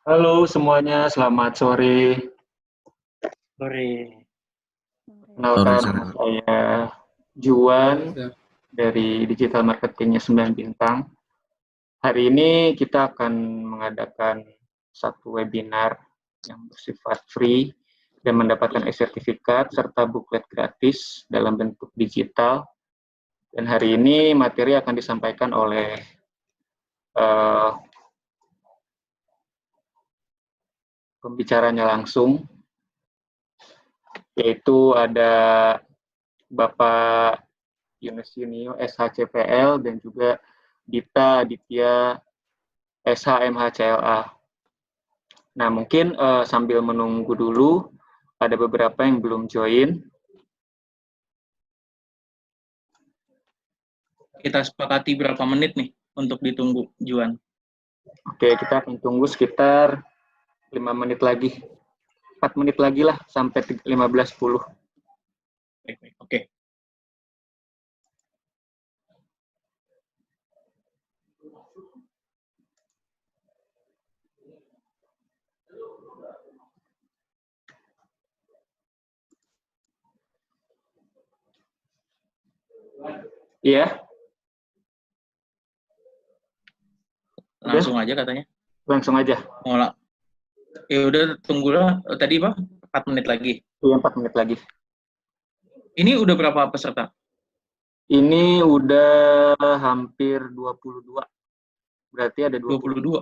Halo semuanya, selamat sore. Sore. Kenalkan nama saya Juan dari Digital Marketingnya 9 Bintang. Hari ini kita akan mengadakan satu webinar yang bersifat free dan mendapatkan e-sertifikat serta buklet gratis dalam bentuk digital. Dan hari ini materi akan disampaikan oleh uh, pembicaranya langsung, yaitu ada Bapak Yunus Yunio SHCPL dan juga Dita Aditya SHMHCLA. Nah, mungkin sambil menunggu dulu, ada beberapa yang belum join. Kita sepakati berapa menit nih untuk ditunggu, Juan? Oke, kita akan tunggu sekitar 5 menit lagi. 4 menit lagi lah, sampai 15.10. Oke. Iya? Langsung aja katanya. Langsung aja. Ya udah, tunggulah. Tadi Pak, 4 menit lagi. Iya, 4 menit lagi. Ini udah berapa peserta? Ini udah hampir 22. Berarti ada 22.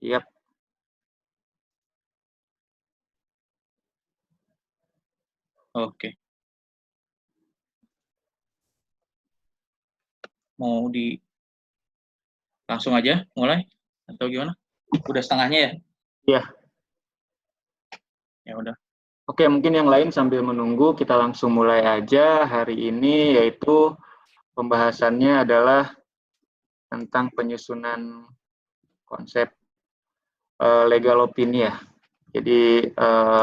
Iya. Oke. Mau langsung aja mulai atau gimana? Udah setengahnya ya? Iya. Ya udah. Oke, mungkin yang lain sambil menunggu kita langsung mulai aja hari ini, yaitu pembahasannya adalah tentang penyusunan konsep legal opini ya. Jadi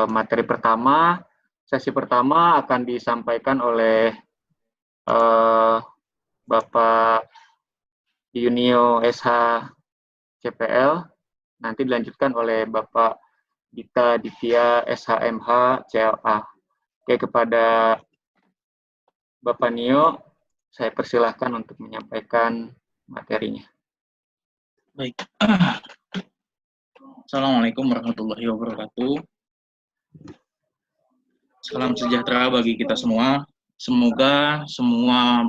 materi pertama, sesi pertama akan disampaikan oleh Bapak Yunio SH CPL, nanti dilanjutkan oleh Bapak Dita Ditya SHMH CLA. Oke, kepada Bapak Nio, saya persilahkan untuk menyampaikan materinya. Baik. Assalamualaikum warahmatullahi wabarakatuh. Salam sejahtera bagi kita semua. Semoga semua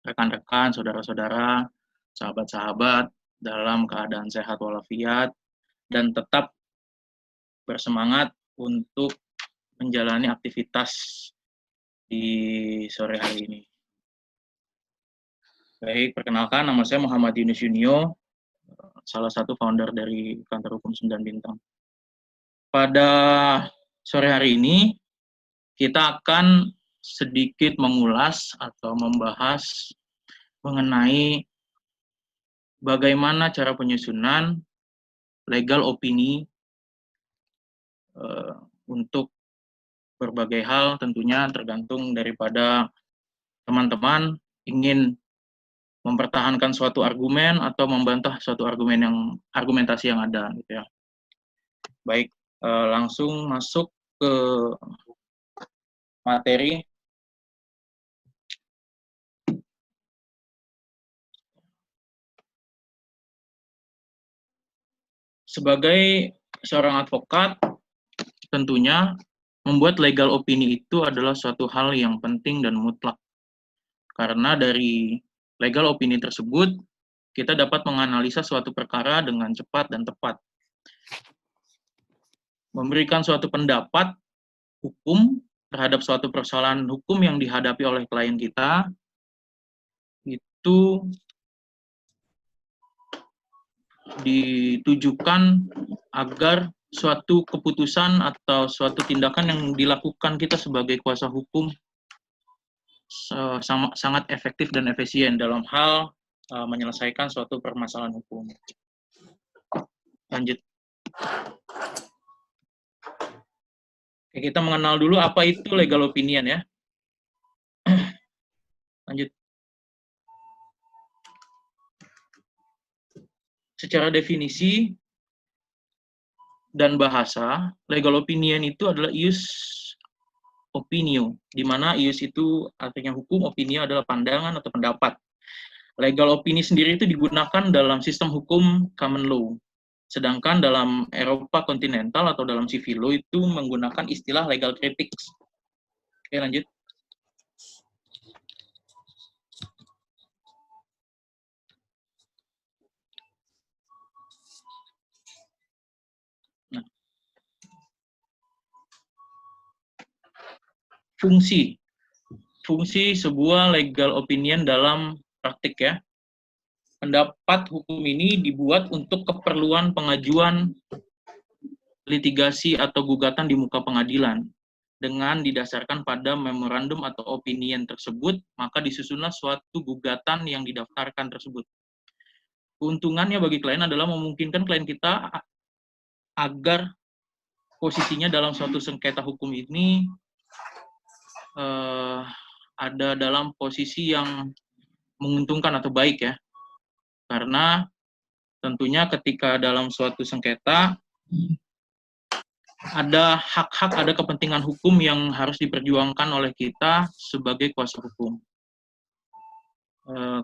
rekan-rekan, saudara-saudara, sahabat-sahabat dalam keadaan sehat walafiat dan tetap bersemangat untuk menjalani aktivitas di sore hari ini. Baik, perkenalkan nama saya Muhammad Yunus Yunio, salah satu founder dari Kantor Hukum 9 Bintang. Pada sore hari ini, kita akan sedikit mengulas atau membahas mengenai bagaimana cara penyusunan legal opini untuk berbagai hal, tentunya tergantung daripada teman-teman ingin mempertahankan suatu argumen atau membantah suatu argumentasi yang ada gitu ya. Baik, langsung masuk ke materi. Sebagai seorang advokat, tentunya membuat legal opini itu adalah suatu hal yang penting dan mutlak. Karena dari legal opini tersebut, kita dapat menganalisa suatu perkara dengan cepat dan tepat. Memberikan suatu pendapat hukum terhadap suatu persoalan hukum yang dihadapi oleh klien kita, itu ditujukan agar suatu keputusan atau suatu tindakan yang dilakukan kita sebagai kuasa hukum sangat efektif dan efisien dalam hal menyelesaikan suatu permasalahan hukum. Lanjut. Oke, kita mengenal dulu apa itu legal opinion ya. Lanjut. Secara definisi, dan bahasa, legal opinion itu adalah ius opinio, di mana ius itu artinya hukum, opinio adalah pandangan atau pendapat. Legal opini sendiri itu digunakan dalam sistem hukum common law. Sedangkan dalam Eropa kontinental atau dalam civil law itu menggunakan istilah legal critics. Oke, lanjut. Nah, fungsi sebuah legal opinion dalam praktik ya. Pendapat hukum ini dibuat untuk keperluan pengajuan litigasi atau gugatan di muka pengadilan. Dengan didasarkan pada memorandum atau opinion tersebut, maka disusunlah suatu gugatan yang didaftarkan tersebut. Keuntungannya bagi klien adalah memungkinkan klien kita agar posisinya dalam suatu sengketa hukum ini ada dalam posisi yang menguntungkan atau baik ya. Karena tentunya ketika dalam suatu sengketa ada hak-hak, ada kepentingan hukum yang harus diperjuangkan oleh kita sebagai kuasa hukum.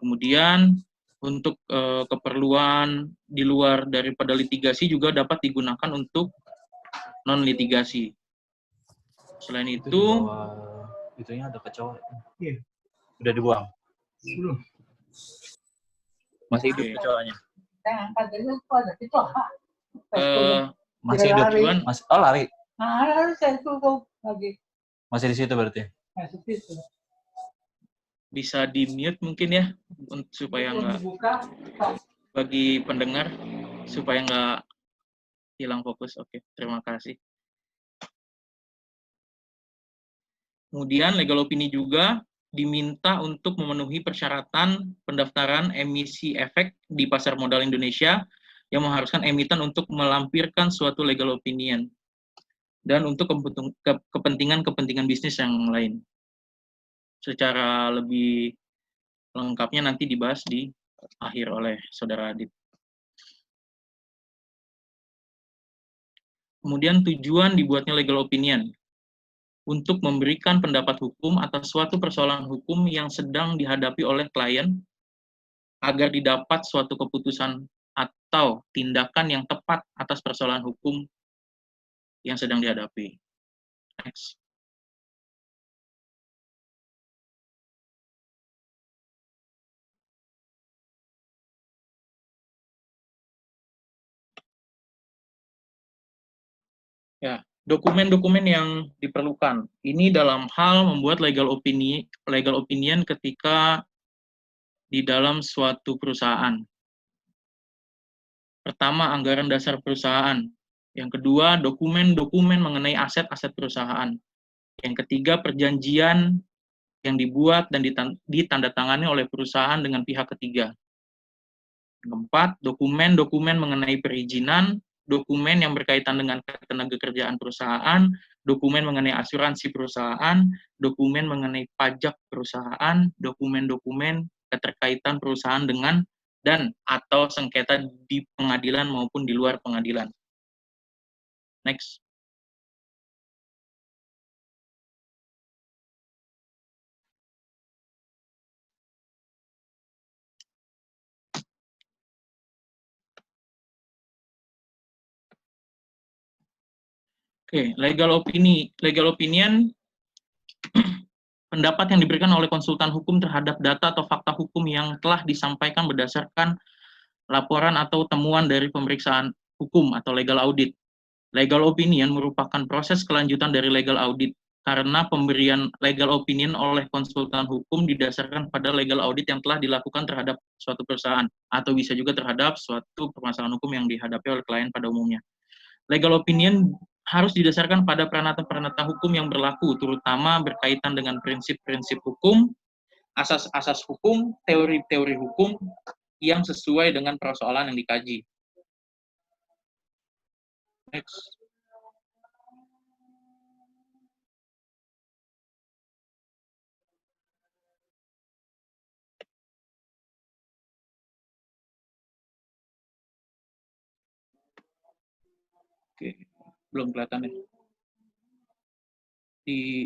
Kemudian untuk keperluan di luar daripada litigasi juga dapat digunakan untuk non litigasi. Selain itu itunya ada kecoa. Iya. Udah dibuang. Belum. Masih hidup kecoanya. Masih hidup Juan. Oh lari. Masih di situ berarti. Bisa di mute mungkin ya supaya nggak bagi pendengar supaya nggak hilang fokus. Oke, terima kasih. Kemudian legal opini juga diminta untuk memenuhi persyaratan pendaftaran emisi efek di pasar modal Indonesia yang mengharuskan emiten untuk melampirkan suatu legal opinion dan untuk kepentingan bisnis yang lain. Secara lebih lengkapnya nanti dibahas di akhir oleh Saudara Adit. Kemudian tujuan dibuatnya legal opinion untuk memberikan pendapat hukum atas suatu persoalan hukum yang sedang dihadapi oleh klien agar didapat suatu keputusan atau tindakan yang tepat atas persoalan hukum yang sedang dihadapi. Next. Ya, dokumen-dokumen yang diperlukan. Ini dalam hal membuat legal opinion ketika di dalam suatu perusahaan. Pertama, anggaran dasar perusahaan. Yang kedua, dokumen-dokumen mengenai aset-aset perusahaan. Yang ketiga, perjanjian yang dibuat dan ditandatangani oleh perusahaan dengan pihak ketiga. Keempat, dokumen-dokumen mengenai perizinan, dokumen yang berkaitan dengan ketenagakerjaan perusahaan, dokumen mengenai asuransi perusahaan, dokumen mengenai pajak perusahaan, dokumen-dokumen keterkaitan perusahaan dengan dan atau sengketa di pengadilan maupun di luar pengadilan. Next. Oke, legal opinion pendapat yang diberikan oleh konsultan hukum terhadap data atau fakta hukum yang telah disampaikan berdasarkan laporan atau temuan dari pemeriksaan hukum atau legal audit. Legal opinion merupakan proses kelanjutan dari legal audit karena pemberian legal opinion oleh konsultan hukum didasarkan pada legal audit yang telah dilakukan terhadap suatu perusahaan atau bisa juga terhadap suatu permasalahan hukum yang dihadapi oleh klien pada umumnya. Legal opinion harus didasarkan pada peranata-peranata hukum yang berlaku, terutama berkaitan dengan prinsip-prinsip hukum, asas-asas hukum, teori-teori hukum yang sesuai dengan persoalan yang dikaji. Next. Oke, belum kelihatan ya. Di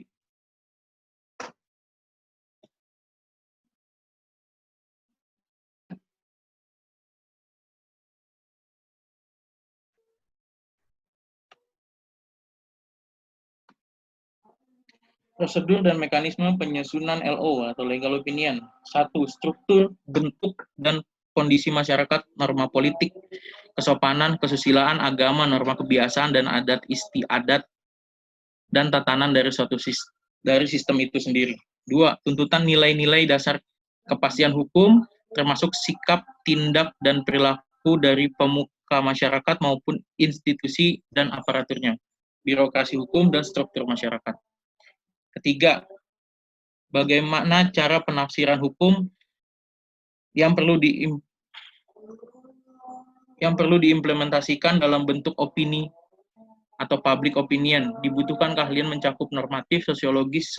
prosedur dan mekanisme penyusunan LO atau legal opinion. 1. Struktur, bentuk, dan kondisi masyarakat, norma politik, kesopanan, kesusilaan, agama, norma kebiasaan, dan adat istiadat, dan tatanan dari sistem itu sendiri. 2. Tuntutan nilai-nilai dasar kepastian hukum, termasuk sikap, tindak, dan perilaku dari pemuka masyarakat maupun institusi dan aparaturnya, birokrasi hukum, dan struktur masyarakat. Ketiga, bagaimana cara penafsiran hukum yang perlu diimplementasikan dalam bentuk opini atau public opinion. Dibutuhkan keahlian mencakup normatif, sosiologis,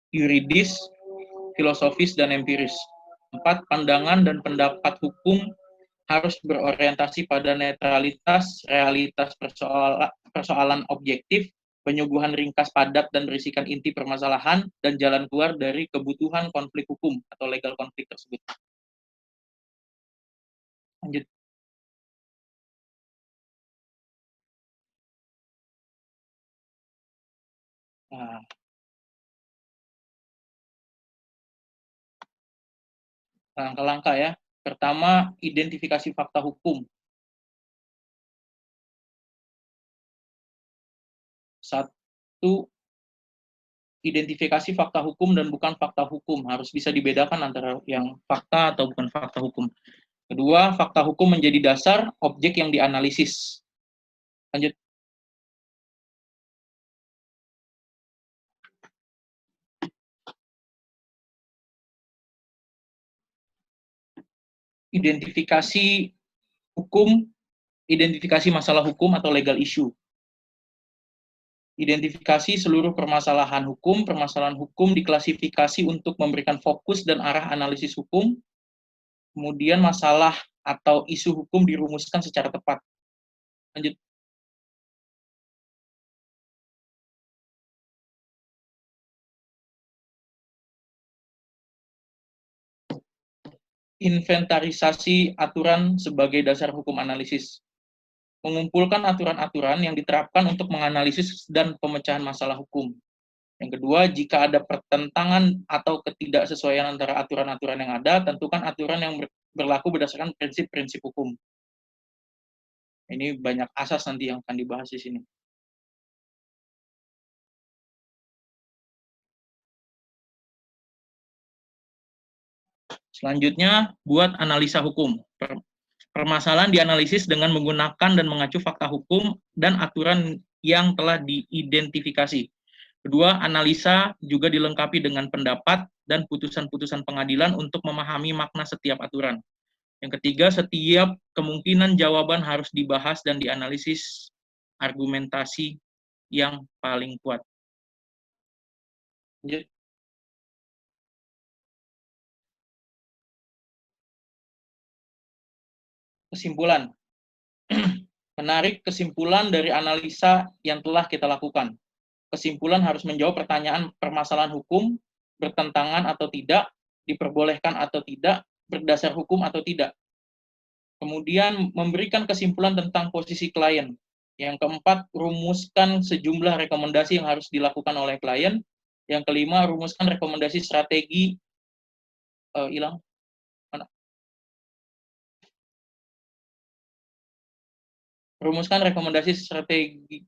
yuridis, filosofis, dan empiris. 4. Pandangan dan pendapat hukum harus berorientasi pada netralitas, realitas persoalan objektif, penyuguhan ringkas padat dan berisikan inti permasalahan, dan jalan keluar dari kebutuhan konflik hukum atau legal konflik tersebut. Lanjut. Nah, langkah-langkah ya. Pertama, identifikasi fakta hukum. 1. Identifikasi fakta hukum dan bukan fakta hukum. Harus bisa dibedakan antara yang fakta atau bukan fakta hukum. Kedua, fakta hukum menjadi dasar objek yang dianalisis. Lanjut. Identifikasi hukum, identifikasi masalah hukum atau legal issue. Identifikasi seluruh permasalahan hukum diklasifikasi untuk memberikan fokus dan arah analisis hukum. Kemudian masalah atau isu hukum dirumuskan secara tepat. Lanjut. Inventarisasi aturan sebagai dasar hukum analisis. Mengumpulkan aturan-aturan yang diterapkan untuk menganalisis dan pemecahan masalah hukum. Yang kedua, jika ada pertentangan atau ketidaksesuaian antara aturan-aturan yang ada, tentukan aturan yang berlaku berdasarkan prinsip-prinsip hukum. Ini banyak asas nanti yang akan dibahas di sini. Selanjutnya, buat analisa hukum. Permasalahan dianalisis dengan menggunakan dan mengacu fakta hukum dan aturan yang telah diidentifikasi. Kedua, analisa juga dilengkapi dengan pendapat dan putusan-putusan pengadilan untuk memahami makna setiap aturan. Yang ketiga, setiap kemungkinan jawaban harus dibahas dan dianalisis argumentasi yang paling kuat. Kesimpulan. Menarik kesimpulan dari analisa yang telah kita lakukan. Kesimpulan harus menjawab pertanyaan permasalahan hukum, bertentangan atau tidak, diperbolehkan atau tidak, berdasar hukum atau tidak. Kemudian memberikan kesimpulan tentang posisi klien. Yang keempat, rumuskan sejumlah rekomendasi yang harus dilakukan oleh klien. Yang kelima, rumuskan rekomendasi strategi rumuskan rekomendasi strategi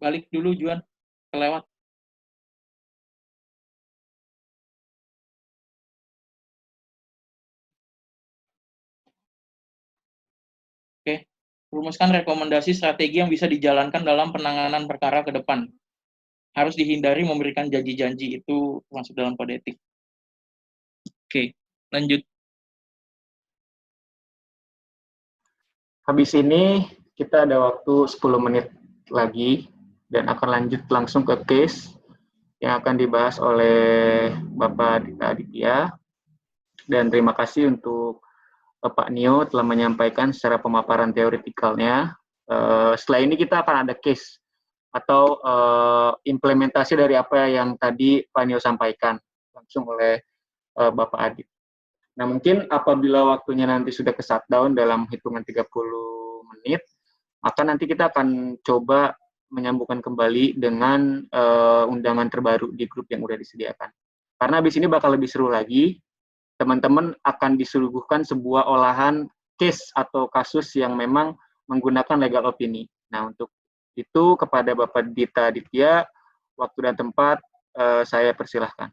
balik dulu Juan, kelewat. Oke, rumuskan rekomendasi strategi yang bisa dijalankan dalam penanganan perkara ke depan. Harus dihindari memberikan janji-janji, itu masuk dalam kode etik. Oke, lanjut. Habis ini kita ada waktu 10 menit lagi dan akan lanjut langsung ke case. yang akan dibahas oleh Bapak Dita Aditya. Dan terima kasih untuk Pak Nio telah menyampaikan secara pemaparan teoretikalnya. Setelah ini kita akan ada case atau implementasi dari apa yang tadi Pak Nio sampaikan langsung oleh Bapak Adit. Nah, mungkin apabila waktunya nanti sudah ke shutdown dalam hitungan 30 menit, maka nanti kita akan coba menyambungkan kembali dengan undangan terbaru di grup yang sudah disediakan. Karena habis ini bakal lebih seru lagi, teman-teman akan disuguhkan sebuah olahan case atau kasus yang memang menggunakan legal opini. Nah, untuk itu kepada Bapak Dita Aditya, waktu dan tempat saya persilahkan.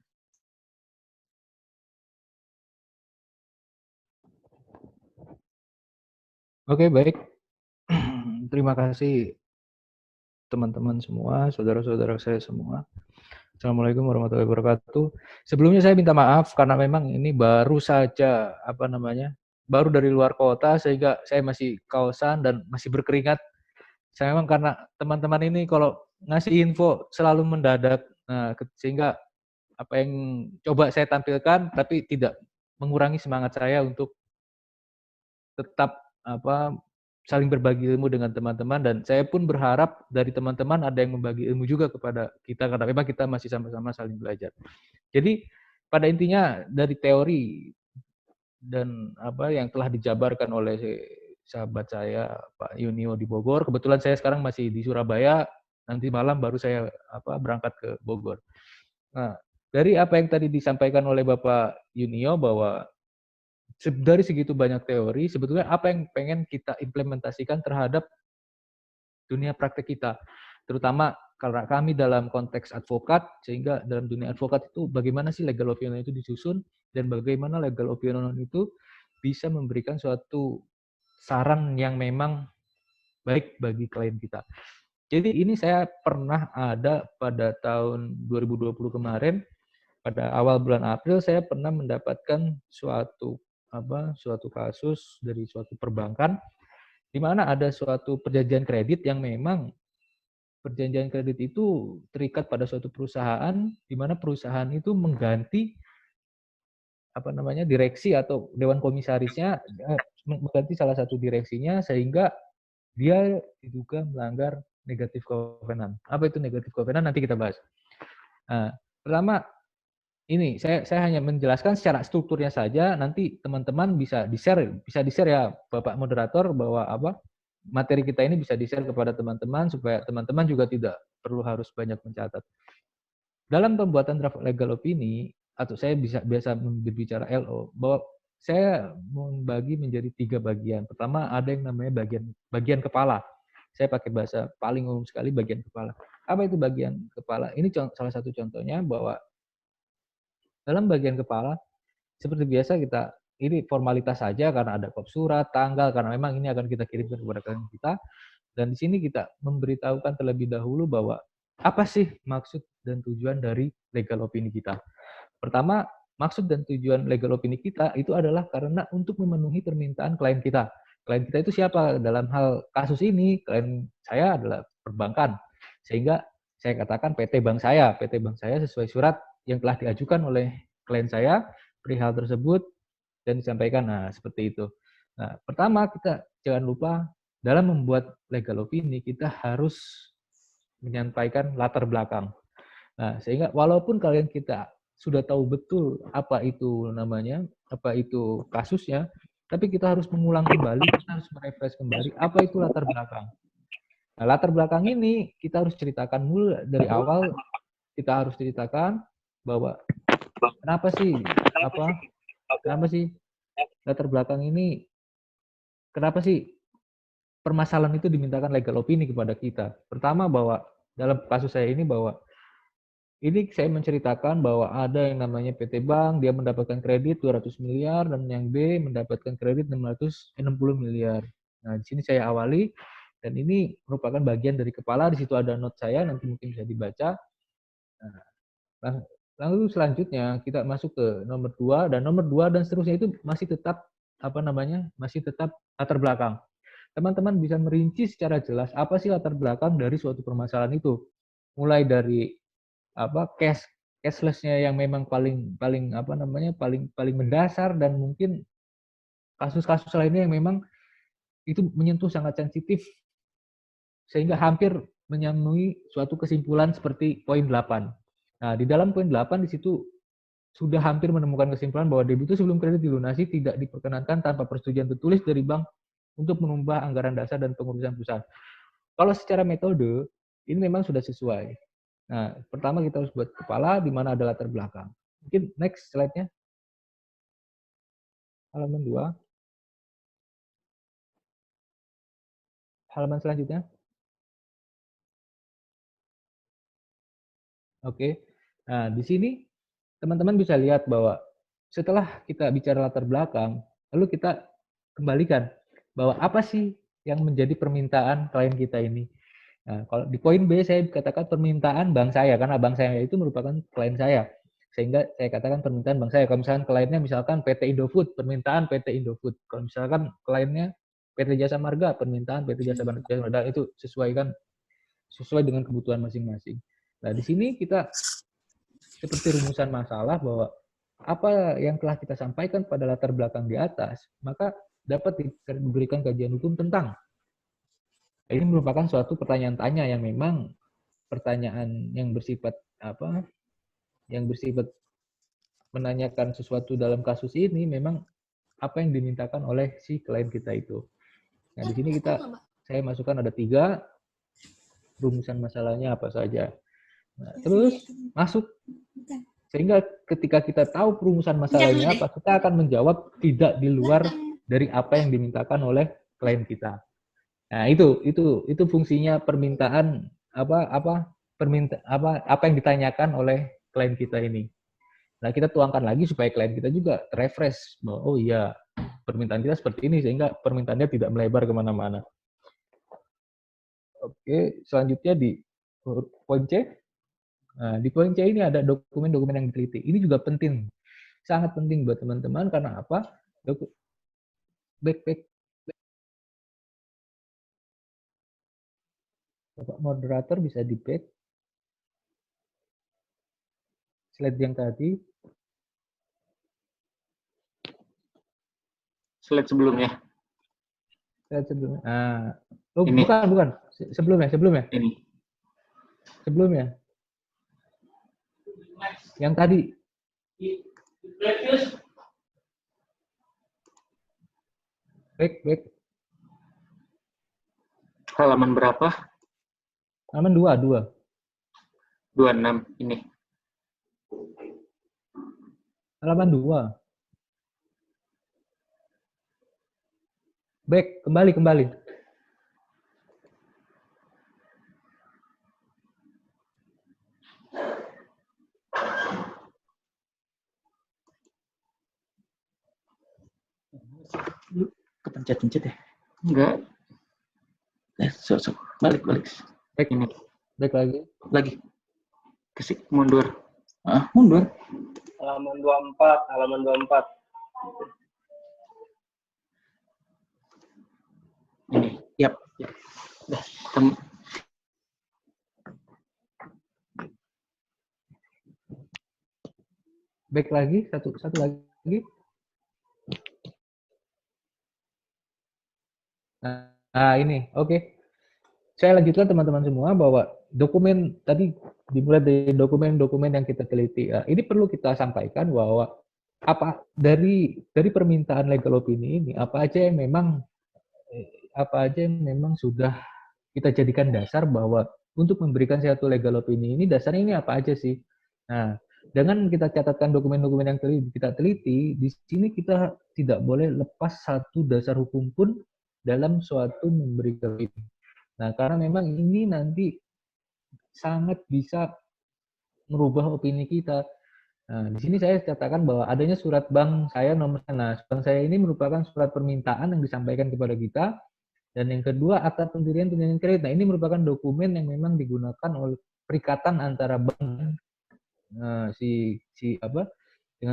Oke, baik. Terima kasih teman-teman semua, saudara-saudara saya semua. Assalamualaikum warahmatullahi wabarakatuh. Sebelumnya saya minta maaf karena memang ini baru saja baru dari luar kota sehingga saya masih kaosan dan masih berkeringat. Saya memang karena teman-teman ini kalau ngasih info selalu mendadak, sehingga apa yang coba saya tampilkan tapi tidak mengurangi semangat saya untuk tetap saling berbagi ilmu dengan teman-teman, dan saya pun berharap dari teman-teman ada yang membagi ilmu juga kepada kita karena memang kita masih sama-sama saling belajar. Jadi pada intinya dari teori dan apa yang telah dijabarkan oleh sahabat saya Pak Yunio di Bogor, kebetulan saya sekarang masih di Surabaya, nanti malam baru saya berangkat ke Bogor. Nah, dari apa yang tadi disampaikan oleh Bapak Yunio bahwa dari segitu banyak teori, sebetulnya apa yang pengen kita implementasikan terhadap dunia praktek kita, terutama karena kami dalam konteks advokat, sehingga dalam dunia advokat itu bagaimana sih legal opinion itu disusun, dan bagaimana legal opinion itu bisa memberikan suatu saran yang memang baik bagi klien kita. Jadi ini saya pernah ada pada tahun 2020 kemarin, pada awal bulan April saya pernah mendapatkan suatu kasus dari suatu perbankan di mana ada suatu perjanjian kredit yang memang perjanjian kredit itu terikat pada suatu perusahaan di mana perusahaan itu mengganti direksi atau dewan komisarisnya, mengganti salah satu direksinya sehingga dia diduga melanggar negatif covenant. Apa itu negatif covenant? Nanti kita bahas. Nah, pertama ini saya hanya menjelaskan secara strukturnya saja, nanti teman-teman bisa di-share ya Bapak moderator bahwa materi kita ini bisa di-share kepada teman-teman supaya teman-teman juga tidak perlu harus banyak mencatat. Dalam pembuatan draft legal opini atau saya biasa berbicara LO, bahwa saya membagi menjadi 3 bagian. Pertama ada yang namanya bagian kepala. Saya pakai bahasa paling umum sekali, bagian kepala. Apa itu bagian kepala? Ini salah satu contohnya bahwa dalam bagian kepala, seperti biasa ini formalitas saja karena ada kop surat, tanggal, karena memang ini akan kita kirimkan kepada klien kita. Dan di sini kita memberitahukan terlebih dahulu bahwa apa sih maksud dan tujuan dari legal opini kita. Pertama, maksud dan tujuan legal opini kita itu adalah karena untuk memenuhi permintaan klien kita. Klien kita itu siapa? Dalam hal kasus ini, klien saya adalah perbankan. Sehingga saya katakan PT Bank saya sesuai surat yang telah diajukan oleh klien saya perihal tersebut dan disampaikan. Nah, seperti itu. Nah, pertama kita jangan lupa dalam membuat legal opini kita harus menyampaikan latar belakang. Nah, sehingga walaupun kalian kita sudah tahu betul apa itu kasusnya, tapi kita harus mengulang kembali, kita harus merefresh kembali apa itu latar belakang. Nah, latar belakang ini kita harus ceritakan mulai dari awal. Kita harus ceritakan bahwa kenapa sih latar belakang ini, kenapa sih permasalahan itu dimintakan legal opini kepada kita. Pertama bahwa dalam kasus saya ini bahwa ini saya menceritakan bahwa ada yang namanya PT Bank, dia mendapatkan kredit 200 miliar dan yang B mendapatkan kredit 660 miliar. Nah, di sini saya awali dan ini merupakan bagian dari kepala, di situ ada note saya, nanti mungkin bisa dibaca. Nah, lalu selanjutnya kita masuk ke nomor 2 dan seterusnya itu masih tetap latar belakang. Teman-teman bisa merinci secara jelas apa sih latar belakang dari suatu permasalahan itu. Mulai dari cashless-nya yang memang paling paling mendasar, dan mungkin kasus-kasus lainnya yang memang itu menyentuh sangat sensitif sehingga hampir menyamai suatu kesimpulan seperti poin 8. Nah, di dalam poin 8 di situ sudah hampir menemukan kesimpulan bahwa debitur sebelum kredit dilunasi tidak diperkenankan tanpa persetujuan tertulis dari bank untuk mengubah anggaran dasar dan pengurusan perusahaan. Kalau secara metode, ini memang sudah sesuai. Nah, pertama kita harus buat kepala di mana ada latar belakang. Mungkin next slide-nya. Halaman 2. Halaman selanjutnya. Oke. Nah, di sini teman-teman bisa lihat bahwa setelah kita bicara latar belakang, lalu kita kembalikan bahwa apa sih yang menjadi permintaan klien kita ini. Nah, kalau di poin B saya katakan permintaan bank saya, karena bank saya itu merupakan klien saya. Sehingga saya katakan permintaan bank saya. Kalau misalkan kliennya misalkan PT Indofood, permintaan PT Indofood. Kalau misalkan kliennya PT Jasa Marga, permintaan PT Jasa Marga. Itu sesuai dengan kebutuhan masing-masing. Nah, di sini kita seperti rumusan masalah bahwa apa yang telah kita sampaikan pada latar belakang di atas, maka dapat diberikan kajian hukum tentang. Ini merupakan suatu pertanyaan tanya yang memang pertanyaan yang bersifat yang bersifat menanyakan sesuatu dalam kasus ini memang apa yang dimintakan oleh si klien kita itu. Nah, di sini saya masukkan ada 3 rumusan masalahnya apa saja. Nah, terus masuk sehingga ketika kita tahu perumusan masalahnya apa, kita akan menjawab tidak di luar dari apa yang dimintakan oleh klien kita. Nah, itu fungsinya permintaan apa yang ditanyakan oleh klien kita ini. Nah, kita tuangkan lagi supaya klien kita juga refresh bahwa oh iya, permintaan kita seperti ini sehingga permintaannya tidak melebar kemana-mana. Oke, selanjutnya di poin C. Nah, di poin C ini ada dokumen-dokumen yang diteliti. Ini juga penting, sangat penting buat teman-teman karena apa? Back. Bapak moderator bisa di back slide yang tadi. Slide sebelumnya. Slide sebelumnya. Ah, oh, ini. bukan. Sebelumnya. Ini. Sebelumnya. Yang tadi. Back. Halaman berapa? Halaman 2. 26 ini. Halaman 2. Back, kembali. Lu kepencet-pencet ya? Enggak. Balik. Back Ini. Back lagi. Kesik mundur. Mundur. Halaman 24. Ini. Yap. Dah, Back lagi, satu lagi. Nah, ini, oke. Saya lanjutkan teman-teman semua bahwa dokumen tadi dimulai dari dokumen-dokumen yang kita teliti. Ini perlu kita sampaikan bahwa apa dari permintaan legal opini ini apa aja yang memang sudah kita jadikan dasar bahwa untuk memberikan suatu legal opini ini dasarnya ini apa aja sih. Nah, dengan kita catatkan dokumen-dokumen yang kita teliti, di sini kita tidak boleh lepas satu dasar hukum pun dalam suatu memberikan opini. Nah, karena memang ini nanti sangat bisa merubah opini kita. Nah, di sini saya katakan bahwa adanya surat bank saya nomor bank saya ini merupakan surat permintaan yang disampaikan kepada kita. Dan yang kedua, akta pendirian tunjangan kredit. Nah, ini merupakan dokumen yang memang digunakan oleh perikatan antara bank dengan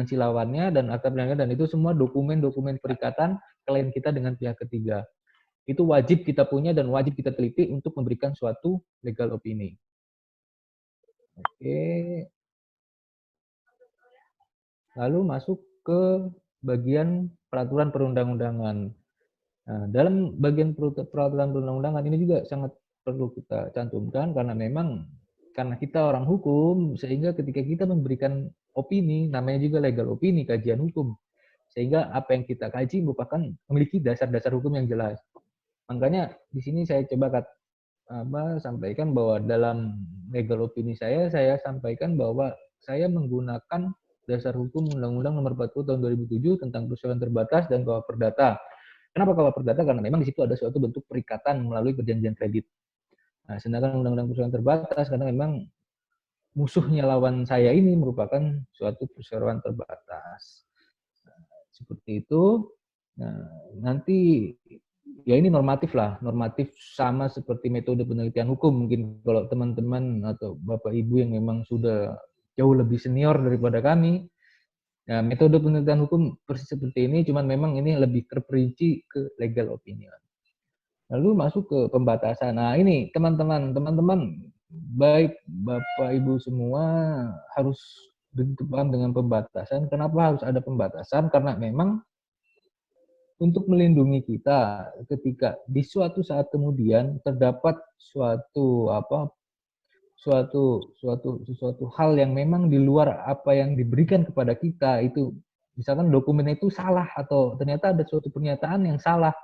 si lawannya dan akta pendirian, dan itu semua dokumen-dokumen perikatan klien kita dengan pihak ketiga. Itu wajib kita punya dan wajib kita teliti untuk memberikan suatu legal opini. Oke. Lalu masuk ke bagian peraturan perundang-undangan. Nah, dalam bagian peraturan perundang-undangan ini juga sangat perlu kita cantumkan karena kita orang hukum, sehingga ketika kita memberikan opini, namanya juga legal opini, kajian hukum, sehingga apa yang kita kaji merupakan memiliki dasar-dasar hukum yang jelas. Makanya di sini saya coba sampaikan bahwa dalam legal opini saya sampaikan bahwa saya menggunakan dasar hukum Undang-Undang Nomor 40 Tahun 2007 tentang perseroan terbatas dan kawat perdata. Kenapa kawat perdata? Karena memang di situ ada suatu bentuk perikatan melalui perjanjian kredit. Nah, sedangkan Undang-Undang Perseroan Terbatas karena memang musuhnya lawan saya ini merupakan suatu perseroan terbatas. Seperti itu. Nah, nanti ya ini normatif sama seperti metode penelitian hukum. Mungkin kalau teman-teman atau Bapak Ibu yang memang sudah jauh lebih senior daripada kami, nah, metode penelitian hukum persis seperti ini, cuman memang ini lebih terperinci ke legal opinion. Lalu masuk ke pembatasan. Nah, ini teman-teman, baik Bapak Ibu semua harus begitu paham dengan pembatasan. Kenapa harus ada pembatasan? Karena memang untuk melindungi kita ketika di suatu saat kemudian terdapat suatu hal yang memang di luar apa yang diberikan kepada kita, itu misalkan dokumennya itu salah atau ternyata ada suatu pernyataan yang salah.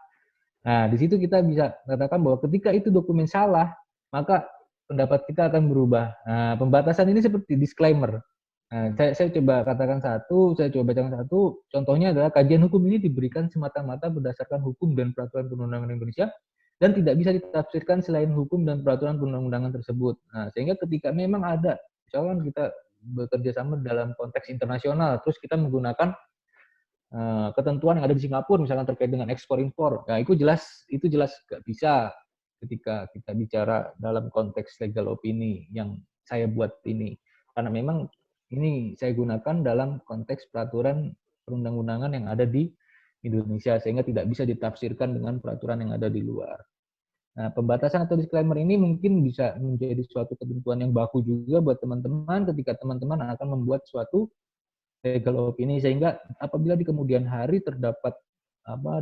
Nah, di situ kita bisa katakan bahwa ketika itu dokumen salah, maka pendapat kita akan berubah. Nah, pembatasan ini seperti disclaimer. Nah, saya coba katakan saya coba bacakan satu. Contohnya adalah kajian hukum ini diberikan semata-mata berdasarkan hukum dan peraturan perundang-undangan Indonesia dan tidak bisa ditafsirkan selain hukum dan peraturan perundang-undangan tersebut. Nah, sehingga ketika memang ada, misalkan kita bekerja sama dalam konteks internasional, terus kita menggunakan ketentuan yang ada di Singapura, misalkan terkait dengan ekspor impor, nah itu jelas nggak bisa ketika kita bicara dalam konteks legal opini yang saya buat ini, karena memang ini saya gunakan dalam konteks peraturan perundang-undangan yang ada di Indonesia, sehingga tidak bisa ditafsirkan dengan peraturan yang ada di luar. Nah, pembatasan atau disclaimer ini mungkin bisa menjadi suatu ketentuan yang baku juga buat teman-teman ketika teman-teman akan membuat suatu legal opini, sehingga apabila di kemudian hari terdapat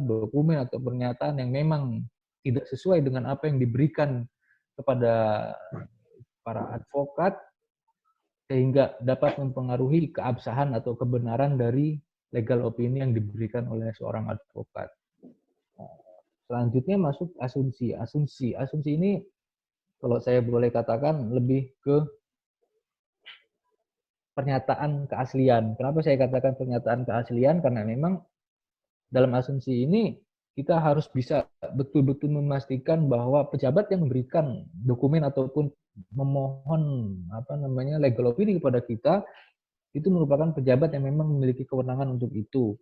dokumen atau pernyataan yang memang tidak sesuai dengan apa yang diberikan kepada para advokat, sehingga dapat mempengaruhi keabsahan atau kebenaran dari legal opini yang diberikan oleh seorang advokat. Selanjutnya masuk asumsi. Asumsi ini kalau saya boleh katakan lebih ke pernyataan keaslian. Kenapa saya katakan pernyataan keaslian? Karena memang dalam asumsi ini kita harus bisa betul-betul memastikan bahwa pejabat yang memberikan dokumen ataupun memohon legal opini kepada kita itu merupakan pejabat yang memang memiliki kewenangan untuk itu.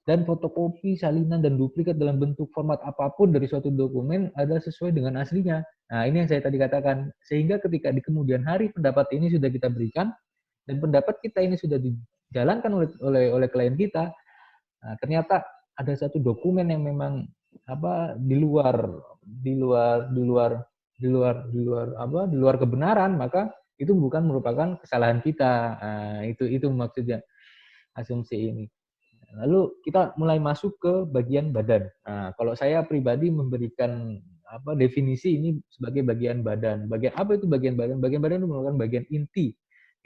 Dan fotokopi, salinan, dan duplikat dalam bentuk format apapun dari suatu dokumen adalah sesuai dengan aslinya. Nah, ini yang saya tadi katakan. Sehingga ketika di kemudian hari pendapat ini sudah kita berikan, dan pendapat kita ini sudah dijalankan oleh klien kita, nah, ternyata ada satu dokumen yang memang di luar kebenaran, maka itu bukan merupakan kesalahan kita. Nah, itu maksudnya asumsi ini. Lalu kita mulai masuk ke bagian badan. Nah, kalau saya pribadi memberikan definisi ini sebagai bagian badan. Bagian apa itu bagian badan? Bagian badan itu merupakan bagian inti,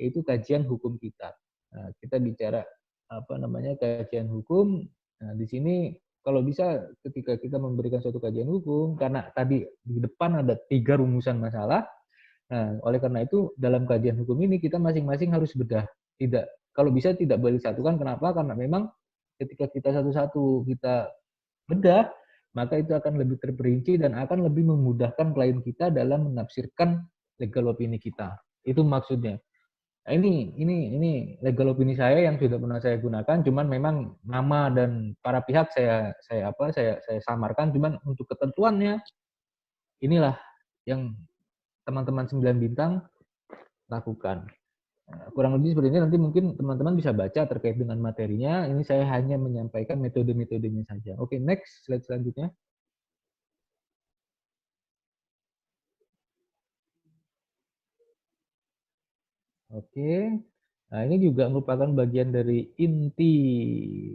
yaitu kajian hukum kita. Nah, kita bicara kajian hukum. Nah, di sini kalau bisa ketika kita memberikan suatu kajian hukum, karena tadi di depan ada 3 rumusan masalah. Nah, oleh karena itu dalam kajian hukum ini kita masing-masing harus bedah. Kalau bisa tidak boleh disatukan. Kenapa? Karena memang ketika kita satu-satu kita bedah, maka itu akan lebih terperinci dan akan lebih memudahkan klien kita dalam menafsirkan legal opini kita. Itu maksudnya. Nah, ini legal opini saya yang sudah pernah saya gunakan, cuman memang nama dan para pihak saya samarkan, cuman untuk ketentuannya inilah yang teman-teman 9 bintang lakukan. Kurang lebih seperti ini, nanti mungkin teman-teman bisa baca terkait dengan materinya. Ini saya hanya menyampaikan metode-metodenya saja. Oke, next, slide selanjutnya. Oke. Nah, ini juga merupakan bagian dari inti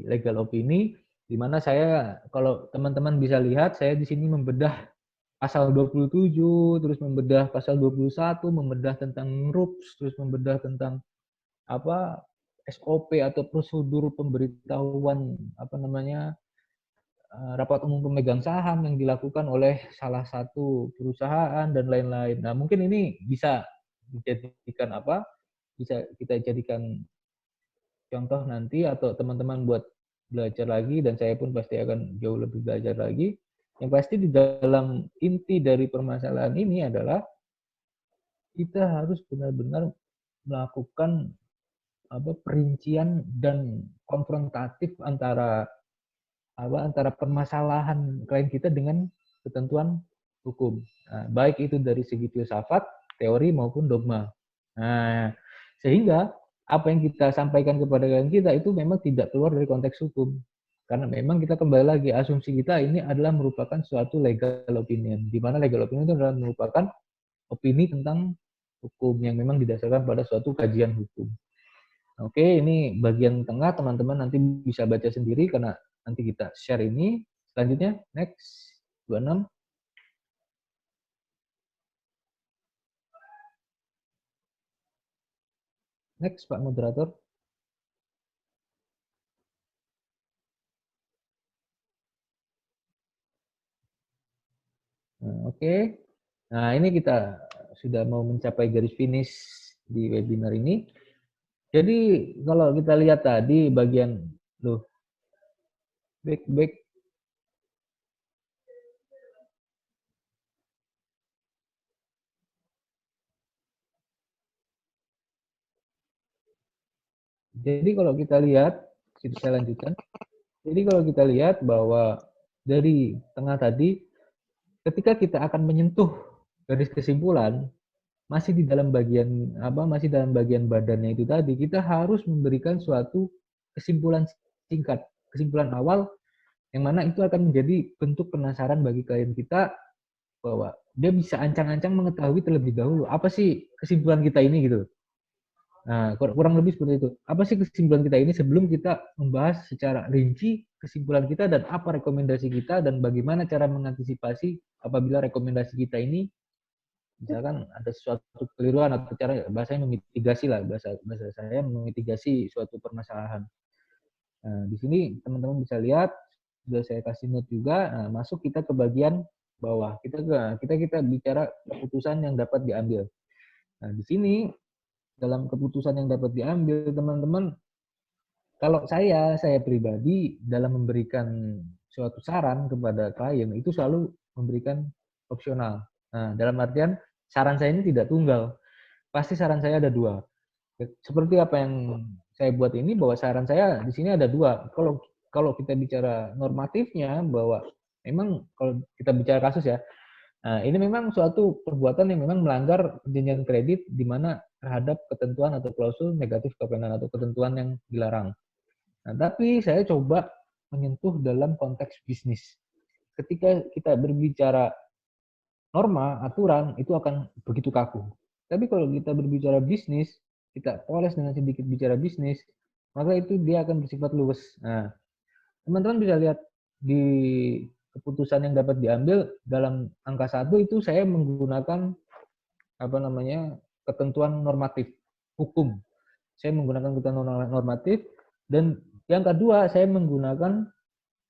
legal opini, di mana saya, kalau teman-teman bisa lihat, saya di sini membedah pasal 27, terus membedah pasal 21, membedah tentang RUPS, terus membedah tentang apa SOP atau prosedur pemberitahuan rapat umum pemegang saham yang dilakukan oleh salah satu perusahaan dan lain-lain. Nah, mungkin ini bisa dijadikan bisa kita jadikan contoh nanti, atau teman-teman buat belajar lagi, dan saya pun pasti akan jauh lebih belajar lagi. Yang pasti di dalam inti dari permasalahan ini adalah kita harus benar-benar melakukan perincian dan konfrontatif antara permasalahan klien kita dengan ketentuan hukum. Nah, baik itu dari segi filsafat, teori maupun dogma. Nah, sehingga apa yang kita sampaikan kepada klien kita itu memang tidak keluar dari konteks hukum. Karena memang kita kembali lagi, asumsi kita ini adalah merupakan suatu legal opinion, di mana legal opinion itu adalah merupakan opini tentang hukum yang memang didasarkan pada suatu kajian hukum. Oke, ini bagian tengah, teman-teman nanti bisa baca sendiri karena nanti kita share ini. Selanjutnya, next, 26. Next, Pak Moderator. Nah, oke. Nah, ini kita sudah mau mencapai garis finish di webinar ini. Jadi, kalau kita lihat tadi bagian, back. Jadi kalau kita lihat, saya lanjutkan. Jadi kalau kita lihat bahwa dari tengah tadi, ketika kita akan menyentuh garis kesimpulan, masih dalam bagian badannya itu tadi, kita harus memberikan suatu kesimpulan singkat, kesimpulan awal, yang mana itu akan menjadi bentuk penasaran bagi klien kita, bahwa dia bisa ancang-ancang mengetahui terlebih dahulu apa sih kesimpulan kita ini gitu. Nah, kurang lebih seperti itu. Apa sih kesimpulan kita ini sebelum kita membahas secara rinci kesimpulan kita dan apa rekomendasi kita dan bagaimana cara mengantisipasi apabila rekomendasi kita ini misalkan ada suatu keliruan atau cara bahasanya memitigasi lah, bahasa saya memitigasi suatu permasalahan. Nah, di sini teman-teman bisa lihat sudah saya kasih note juga. Nah, masuk kita ke bagian bawah. Kita bicara keputusan yang dapat diambil. Nah, di sini dalam keputusan yang dapat diambil, teman-teman, kalau saya pribadi dalam memberikan suatu saran kepada klien itu selalu memberikan opsional. Nah, dalam artian saran saya ini tidak tunggal. Pasti saran saya ada dua. Seperti apa yang saya buat ini, bahwa saran saya di sini ada dua. Kalau kita bicara normatifnya, bahwa memang kalau kita bicara kasus ya, nah, ini memang suatu perbuatan yang memang melanggar perjanjian kredit di mana terhadap ketentuan atau klausul negatif covenant atau ketentuan yang dilarang. Nah, tapi saya coba menyentuh dalam konteks bisnis. Ketika kita berbicara norma, aturan, itu akan begitu kaku. Tapi kalau kita berbicara bisnis, kita poles dengan sedikit bicara bisnis, maka itu dia akan bersifat luwes. Nah, teman-teman bisa lihat di keputusan yang dapat diambil dalam angka 1 itu saya menggunakan ketentuan normatif hukum. Saya menggunakan ketentuan normatif, dan yang kedua saya menggunakan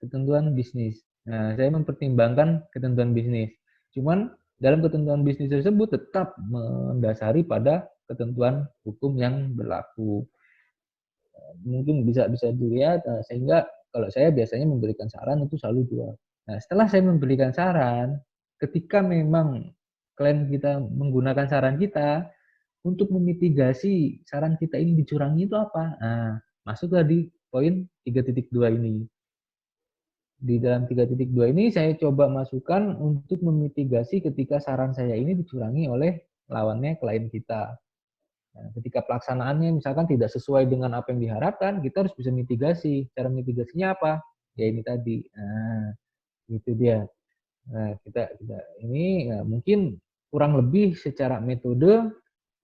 ketentuan bisnis. Nah, saya mempertimbangkan ketentuan bisnis. Cuman dalam ketentuan bisnis tersebut tetap mendasari pada ketentuan hukum yang berlaku. Mungkin bisa dilihat, sehingga kalau saya biasanya memberikan saran itu selalu dua. Nah, setelah saya memberikan saran, ketika memang klien kita menggunakan saran kita, untuk memitigasi saran kita ini dicurangi itu apa? Nah, masuklah di poin 3.2 ini. Di dalam 3.2 ini saya coba masukkan untuk memitigasi ketika saran saya ini dicurangi oleh lawannya klien kita. Nah, ketika pelaksanaannya misalkan tidak sesuai dengan apa yang diharapkan, kita harus bisa mitigasi. Cara mitigasinya apa? Ya ini tadi. Nah, itu dia. Nah, kita ini mungkin kurang lebih secara metode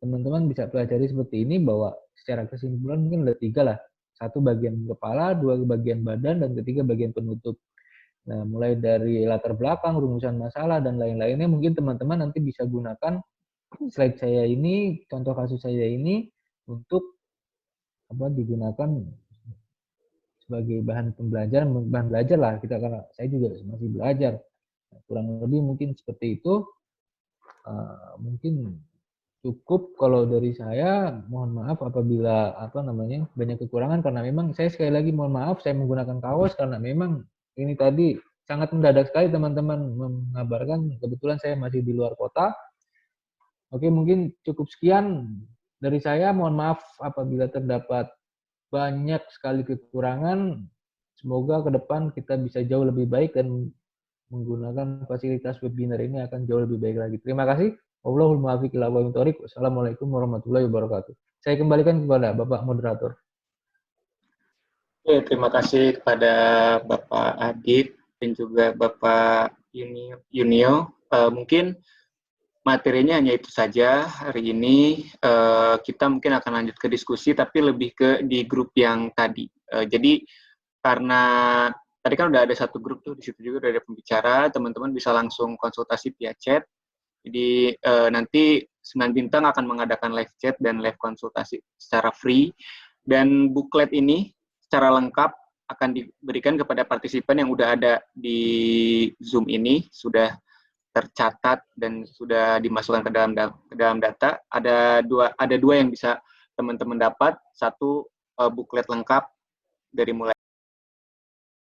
teman-teman bisa pelajari seperti ini, bahwa secara kesimpulan mungkin ada 3 lah. 1 bagian kepala, 2 bagian badan, dan 3 bagian penutup. Nah, mulai dari latar belakang, rumusan masalah, dan lain-lainnya mungkin teman-teman nanti bisa gunakan slide saya ini, contoh kasus saya ini, untuk digunakan sebagai bahan pembelajaran, bahan belajar lah kita, karena saya juga masih belajar. Nah, kurang lebih mungkin seperti itu. Mungkin cukup kalau dari saya. Mohon maaf apabila banyak kekurangan, karena memang saya sekali lagi mohon maaf saya menggunakan kaos karena memang ini tadi sangat mendadak sekali teman-teman mengabarkan, kebetulan saya masih di luar kota. Oke, mungkin cukup sekian dari saya. Mohon maaf apabila terdapat banyak sekali kekurangan. Semoga ke depan kita bisa jauh lebih baik dan menggunakan fasilitas webinar ini akan jauh lebih baik lagi. Terima kasih. Wallahul muwaffiq ila aqwamit thoriq. Wassalamualaikum warahmatullahi wabarakatuh. Saya kembalikan kepada Bapak Moderator. Oke, terima kasih kepada Bapak Adit dan juga Bapak Yunio. Mungkin materinya hanya itu saja hari ini. Kita mungkin akan lanjut ke diskusi, tapi lebih ke di grup yang tadi. Jadi karena tadi kan udah ada satu grup tuh, di situ juga udah ada pembicara, teman-teman bisa langsung konsultasi via chat. Jadi nanti 9 Bintang akan mengadakan live chat dan live konsultasi secara free. Dan buklet ini secara lengkap akan diberikan kepada partisipan yang udah ada di Zoom ini, sudah tercatat dan sudah dimasukkan ke dalam data. Ada dua yang bisa teman-teman dapat. Satu, buklet lengkap dari mulai